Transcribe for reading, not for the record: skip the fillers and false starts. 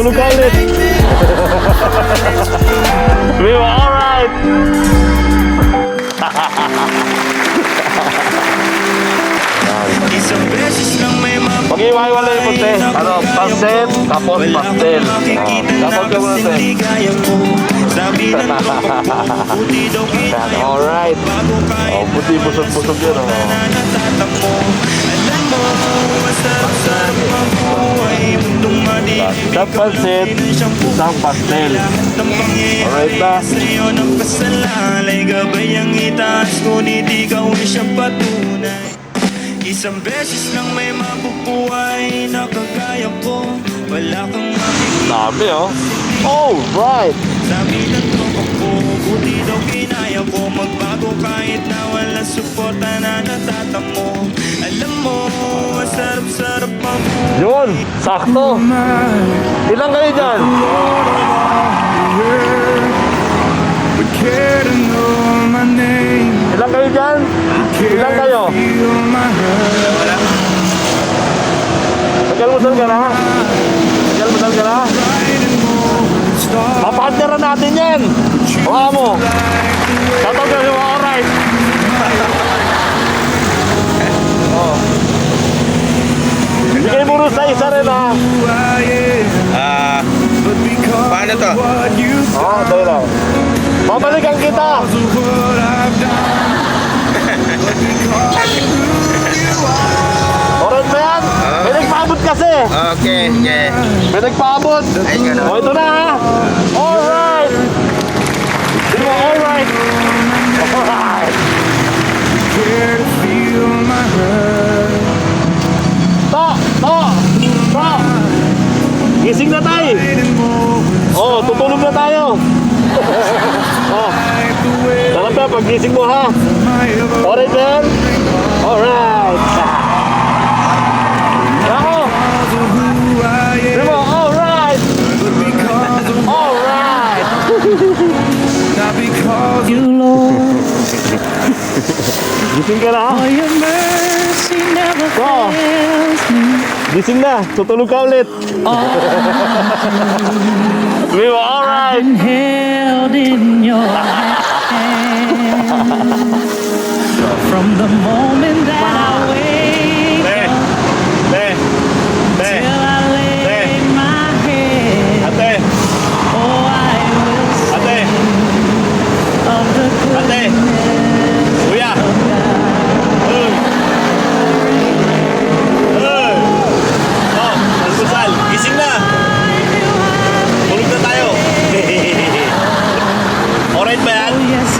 tutulog ka ulit. Sabi mo, alright. Isang beses lang may Pag-iwaiwala yung punte. Ano, pansit, tapos pastel. Tapos ka muna te. Alright. Oh, puti, busog-busog yun. Oh. Isang pansit, isang pastel. Alright na. Isang beses lang may mabubuhay na kagaya ko. Wala kang makikita. Dami oh. Alright. Sabi ng tropa ko, buti daw kinaya ko magbago kahit na walang suporta na natatamo. Alam mo, masarap-sarap ang Yun, sakto. Ilan kayo dyan? Ilan kayo dyan? Ilan kayo? Nag-almusal ka na? Nag-almusal ka na? Mapartneran natin yan. Huwag mo. Tatawag ka yung alright. Oh. Bigay mo rin sa isa rin ha. Paano to? Dahil lang. Babalikan kita. Alright ba yan? May nagpaabot kasi. Okay, okay. May nagpaabot. Ay, ganun. O, ito na ha. Alright. Di mo alright. Alright. To. Gising na tayo. Oh, tutulog na tayo. Oh. Sarap na pag-gising mo ha. Alright man. Alright. Ako. Di mo, alright. Alright. You, Lord, Gising ka na ha? for your mercy never Oh. fails me. Gising na. Tutulog ka ulit. Di mo, alright. I'm held in your hand from the moment that I wake till I lay my head. Ate. Oh, I will Ate. sing of the Ate. goodness Kuya. of God. Oh, almusal. Gising na. Tulog na tayo. Alright ba yan? Oh, yes,